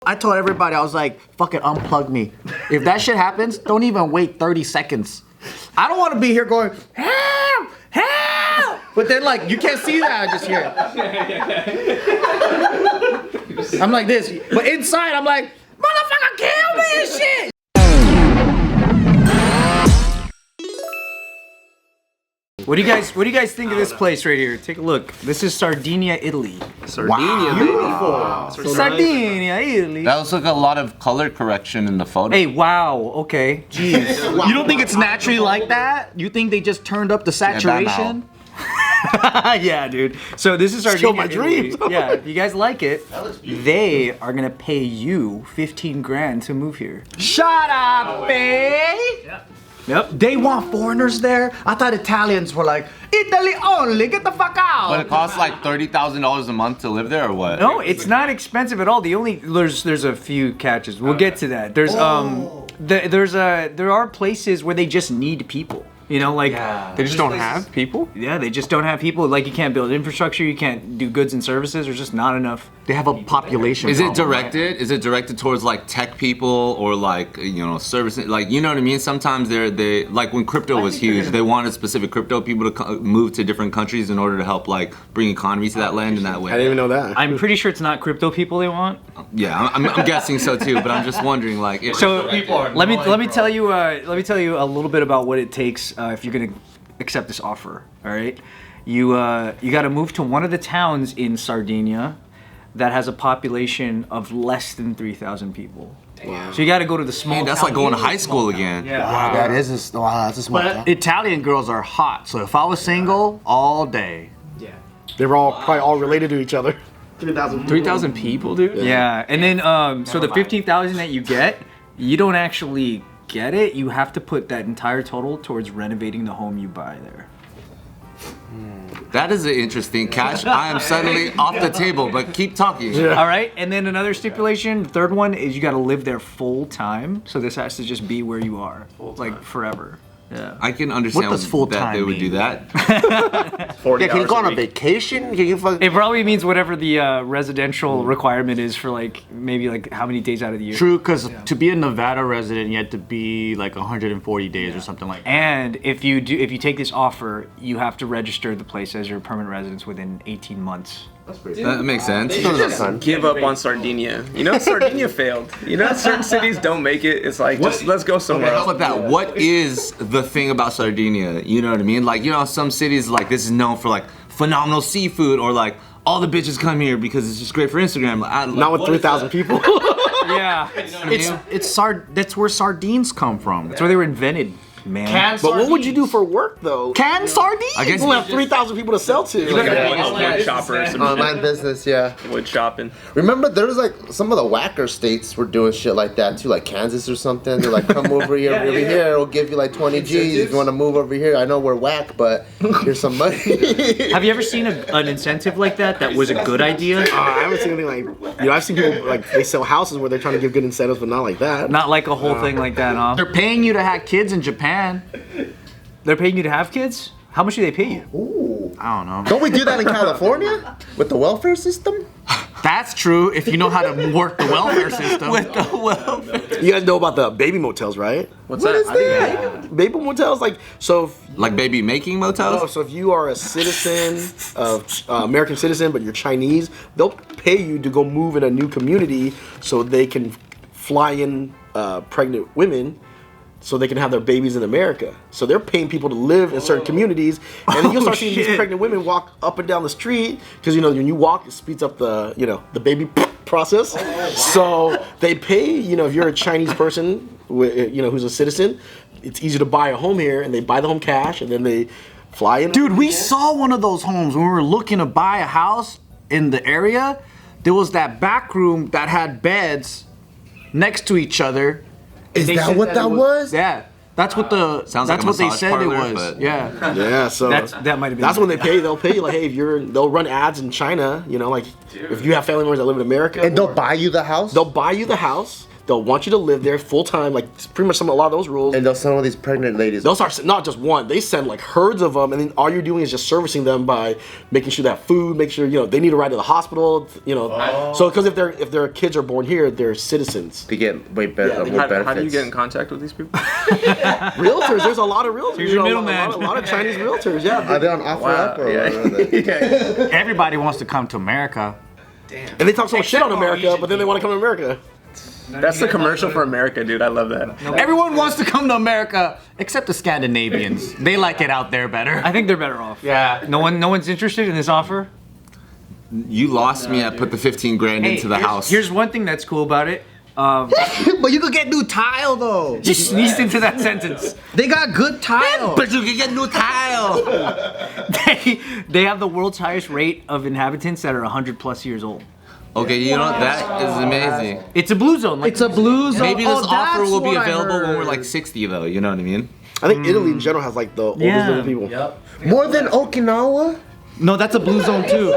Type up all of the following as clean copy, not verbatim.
I told everybody, I was like, fucking unplug me. If that shit happens, don't even wait 30 seconds. I don't want to be here going, help, help. But then like, you can't see that, I just hear it. I'm like this, but inside I'm like, motherfucker, kill me and shit. What do you guys think of this place right here? Take a look. This is Sardinia, Italy. Sardinia, Wow. beautiful. Sardinia, Italy. That looks like a lot of color correction in the photo. Hey, wow. Okay. Jeez. You don't think it's naturally like that? You think they just turned up the saturation? Yeah, dude. So this is Sardinia, Still my dreams. Italy. Yeah, if you guys like it, they are gonna pay you 15 grand to move here. Shut up, babe. Yep. They want foreigners there? I thought Italians were like, Italy only, get the fuck out. But it costs like $30,000 a month to live there, or what? No, it's not expensive at all. There's a few catches. We'll get to that. There are places where they just need people. You know, like They just don't have people? Yeah, they just don't have people. Like you can't build infrastructure, you can't do goods and services. There's just not enough. They have a population Is it problem, directed? Is it directed towards like tech people or like service? Like you know what I mean? Sometimes they like when crypto was huge, they wanted specific crypto people to move to different countries in order to help like bring economy to that land in that way. I didn't even know that. I'm pretty sure it's not crypto people they want. Yeah, I'm guessing so too. But I'm just wondering like. So let me tell you a little bit about what it takes if you're gonna accept this offer. All right, you got to move to one of the towns in Sardinia that has a population of less than 3,000 people. Wow. So you got to go to the small. Man, that's like going to high school again. Yeah. Wow. That's a small town. But Italian girls are hot, so if I was single, all day. They were probably all related to each other. 3,000 people, dude? Yeah, and then so the 15,000 that you get, you don't actually get it. You have to put that entire total towards renovating the home you buy there. That is an interesting catch. I am suddenly off the table, but keep talking. All right, and then another stipulation, the third one is you got to live there full time. So this has to just be where you are, like forever. Yeah. I can understand What does full that time they would do mean? that. 40 Can you hours go a on a week. vacation? Can you fucking... It probably means whatever the residential requirement is for like maybe like how many days out of the year. True, because to be a Nevada resident, you had to be like 140 days or something like that. And if you take this offer, you have to register the place as your permanent residence within 18 months. That makes sense. Give up on Sardinia. You know, Sardinia failed. You know, certain cities don't make it. It's like, just let's go somewhere How else. about that? What is the thing about Sardinia? You know what I mean? Like, some cities like this is known for like phenomenal seafood or like all the bitches come here because it's just great for Instagram. Not with 3,000 people. Yeah. That's where sardines come from. That's where they were invented, man. But what would you do for work, though? Canned sardines? I guess You only have 3,000 people to sell to. Wood shoppers. Online business, yeah. Wood shopping. Remember, there was like some of the whacker states were doing shit like that too, like Kansas or something. They're like, come over here, over here. We'll give you like 20 G's if you want to move over here. I know we're whack, but here's some money. Have you ever seen an incentive like that was a good idea? I haven't seen anything like, I've seen people like they sell houses where they're trying to give good incentives, but not like that. Not like a whole thing like that, huh? They're paying you to have kids in Japan. They're paying you to have kids? How much do they pay you? I don't know. Don't we do that in California with the welfare system? That's true if you know how to work the welfare system. You guys know about the baby motels, right? What's that? Baby motels, like so. like baby making motels. So if you are a citizen of American citizen, but you're Chinese, they'll pay you to go move in a new community so they can fly in pregnant women. So they can have their babies in America. So they're paying people to live in certain communities, and then you'll start seeing these pregnant women walk up and down the street because when you walk, it speeds up the the baby process. So they pay if you're a Chinese person who's a citizen, it's easy to buy a home here, and they buy the home cash, and then they fly in. Dude, we saw one of those homes when we were looking to buy a house in the area. There was that back room that had beds next to each other. Is that what that was? Yeah, that's what the Sounds that's like a what they massage said parlor, it was. but- Yeah. Yeah, so That might have been. that's when they pay. They'll pay you like, hey, they'll run ads in China. Like if you have family members that live in America, And they'll buy you the house? They'll buy you the house. They'll want you to live there full time, like pretty much a lot of those rules. And they'll send all these pregnant ladies. They'll start not just one. They send like herds of them, and then all you're doing is just servicing them by making sure they have food, make sure they need a ride to the hospital. So because if their kids are born here, they're citizens. They get way better. Yeah, more benefits. How do you get in contact with these people? Realtors, there's a lot of realtors. Here's your middleman. A lot of Chinese realtors. Yeah, Are they on offer up or Yeah. Everybody wants to come to America. and they talk so much shit on America, but then they want to come to America. That's the commercial for America, dude. I love that. Everyone wants to come to America except the Scandinavians. They like it out there better. I think they're better off. Yeah. No one's interested in this offer. You lost me. I put the 15 grand into the house. Here's one thing that's cool about it. But you could get new tile though. Just sneezed into that sentence. They got good tile. But you can get new tile. They have the world's highest rate of inhabitants that are 100+ years old. Okay, you know that is amazing. It's a blue zone. Like It's a blue zone. Maybe this Oh, offer that's will be what I available when we're heard. like 60 though. You know what I mean? I think Italy in general has like the oldest Yeah. living people. more than Okinawa? No, that's a blue zone too.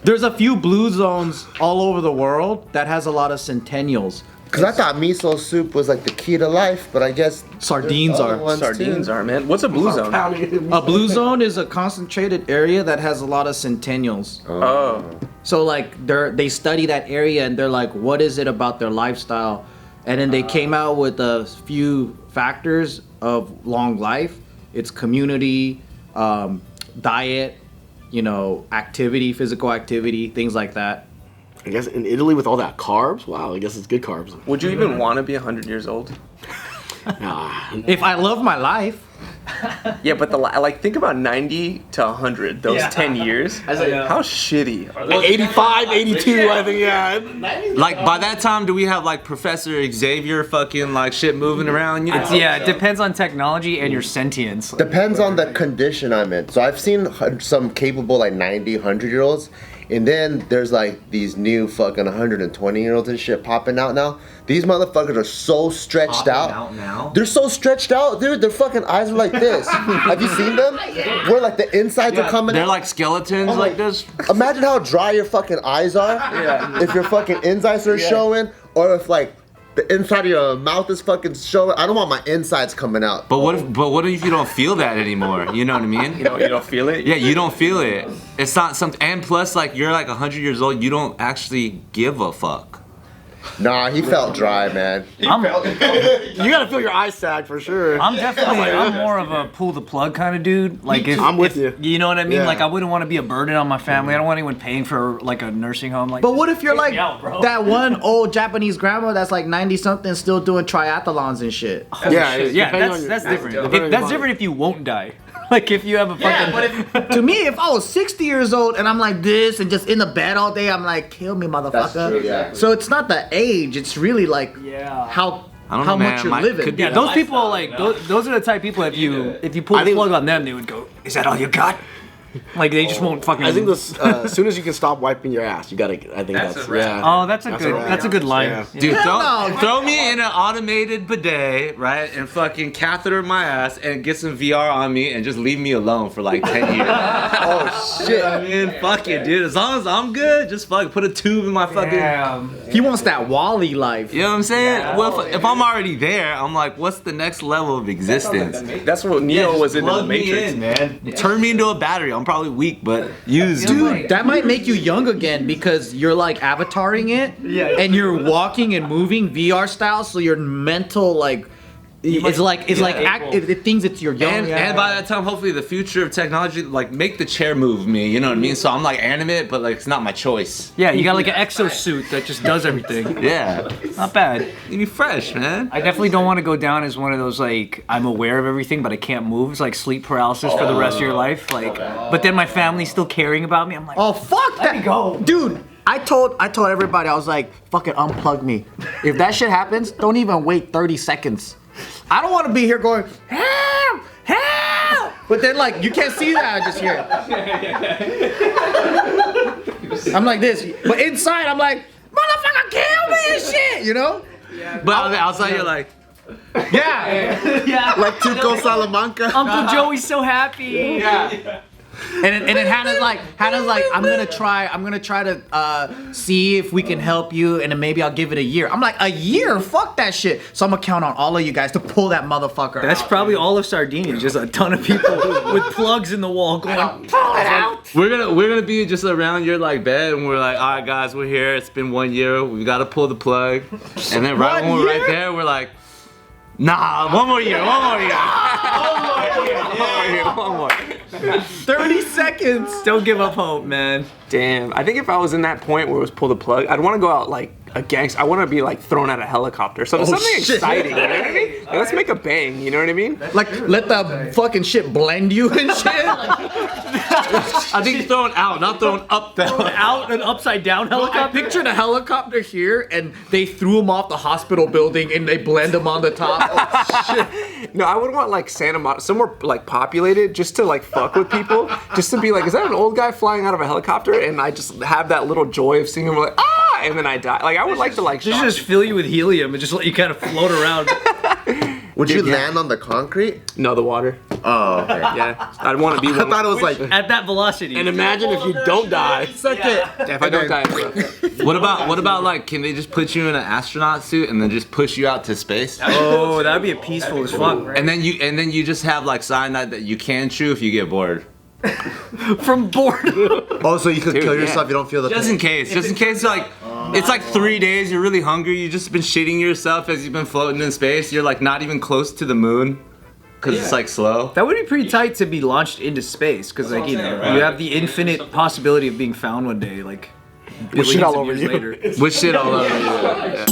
There's a few blue zones all over the world that has a lot of centennials. Because I thought miso soup was like the key to life, but I guess Sardines other are. ones Sardines too. are, man. What's a blue zone? A blue zone is a concentrated area that has a lot of centennials. Oh. So like they study that area and they're like, what is it about their lifestyle? And then they came out with a few factors of long life. It's community, diet, activity, physical activity, things like that. I guess in Italy with all that carbs, wow, I guess it's good carbs. Would you even want to be 100 years old? Nah. If I love my life, Yeah, but think about 90 to 100, those 10 years. How shitty. 85, 82, I think, yeah. Like by that time, do we have like Professor Xavier fucking like shit moving around? it depends on technology and your sentience. Depends on the condition I'm in. So I've seen some capable like 90, 100-year-olds. And then there's like these new fucking 120-year-olds and shit popping out now. These motherfuckers are so stretched out. now? They're so stretched out, dude. Their fucking eyes are like this. Have you seen them? Where like the insides are coming They're out. like skeletons like this. Imagine how dry your fucking eyes are. If your fucking insides are showing, or if like the inside of your mouth is fucking showing. I don't want my insides coming out. But what if you don't feel that anymore? You know what I mean? You don't feel it? Yeah, you don't feel it. It's not something. And plus, like you're like 100 years old. You don't actually give a fuck. Nah, he felt dry, man. You gotta feel your eyes sag for sure. I'm more of a pull the plug kind of dude. Like I'm with you. You know what I mean? Yeah. Like I wouldn't want to be a burden on my family. I don't want anyone paying for like a nursing home. Like, but what if you're like me out, bro. that one old Japanese grandma that's like 90 something still doing triathlons and shit? Yeah, that's different. That's different if you won't die. Like if you have a fucking. To me, if I was 60 years old and I'm like this and just in the bed all day, I'm like, kill me, motherfucker. That's true, yeah. So it's not the age, it's really like how I don't know, much man. you're Might- living. could be Yeah, those people like those are the type of people if you pull the plug on them, they would go, "Is that all you got?" Like they just won't fucking. I think this as soon as you can stop wiping your ass, you gotta. I think that's yeah. Oh, that's a good line. Yeah. Dude, Hell no. throw me in an automated bidet, right, and fucking catheter my ass and get some VR on me and just leave me alone for like 10 years. Oh shit. I mean, fuck it, dude. As long as I'm good, just fucking put a tube in my fucking. He wants that Wally life. You know what I'm saying? Well, if I'm already there, I'm like, what's the next level of existence? That's what Neo was in the Plug me Matrix. in, man. Turn me into a battery. I'm probably weak, but use me. Dude, that might make you young again because you're like avataring it, and you're walking and moving VR style, so your mental like it thinks it's your young. And by that time, hopefully, the future of technology, like, make the chair move me. You know what I mean? So I'm like animate, but like it's not my choice. Yeah, you got like an exosuit that just does everything. Yeah, Not bad. you be fresh, man. I definitely don't want to go down as one of those like I'm aware of everything but I can't move. It's like sleep paralysis for the rest of your life. Like, but then my family's still caring about me. I'm like, Oh fuck that, go. dude. I told everybody, I was like, fucking unplug me. If that shit happens, don't even wait 30 seconds. I don't want to be here going, help, help. But then like you can't see that, I just hear it. I'm like this, but inside I'm like, motherfucker, kill me and shit, you know? But outside, you're like, Yeah. yeah. Like Tuco Salamanca. Uncle Joey's so happy. Yeah. And then Hannah's like, I'm gonna try to see if we can help you, and then maybe I'll give it a year. I'm like, a year? Fuck that shit. So I'm gonna count on all of you guys to pull that motherfucker That's out. probably all of Sardinia. Just a ton of people with plugs in the wall going, pull it out. We're gonna be just around your like bed, and we're like, all right, guys, we're here. It's been 1 year. We gotta pull the plug. And then right when we're right there, we're like, nah, one more year. One more. 30 seconds. Don't give up hope, man. Damn. I think if I was in that point where it was pull the plug, I'd want to go out like a gangster. I want to be like thrown out of a helicopter. So something exciting. You know what I mean? Like, let's make a bang. You know what I mean? Like, let the fucking shit blend you and shit. I think thrown out, not thrown up. Out an upside down I helicopter. pictured a helicopter here, and they threw him off the hospital building, and they blend him on the top. Oh, shit. No, I would want like Santa Monica, somewhere like populated, just to like fuck with people, just to be like, is that an old guy flying out of a helicopter? And I just have that little joy of seeing him like, ah, and then I die. Like I would like to like Just fill you with helium and just let you kind of float around. Would you land on the concrete? No, the water. Oh, okay. Yeah, I'd want to be one. I thought it was like. At that velocity. And imagine if you don't die. Suck it. If I don't die, bro. What about like, can they just put you in an astronaut suit and then just push you out to space? Oh, that'd be a peaceful as fuck. And then you just have like cyanide that you can chew if you get bored. From boredom. Oh, so you could kill yourself. yeah. You don't feel the Just in case, like, it's like 3 days, you're really hungry, you've just been shitting yourself as you've been floating in space, you're like not even close to the moon, because it's like slow. That would be pretty tight to be launched into space, because like, you know, you have the infinite possibility of being found one day, like With shit billions all of over years you. later. With shit all over you. Yeah.